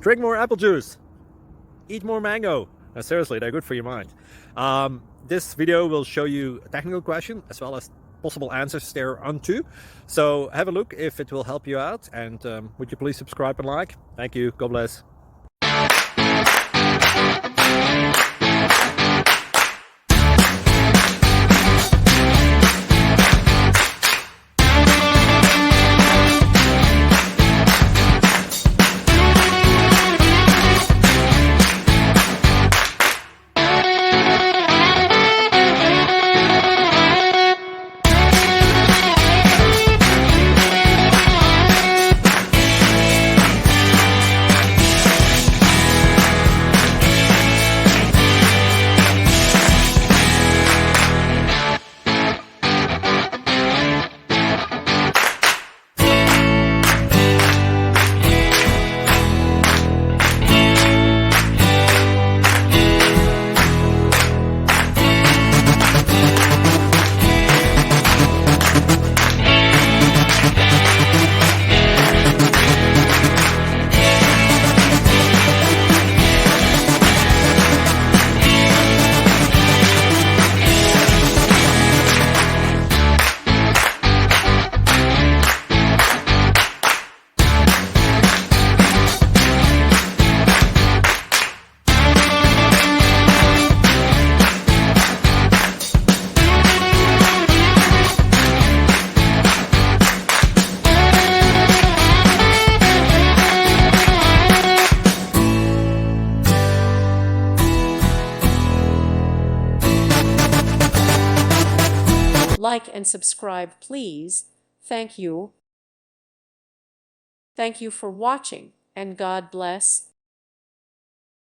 drink more apple juice, eat more mango. No, seriously, they're good for your mind. This video will show you a technical question as well as possible answers thereunto. So have a look if it will help you out, and would you please subscribe and like? Thank you. God bless. Like and subscribe, please. Thank you. Thank you for watching, and God bless.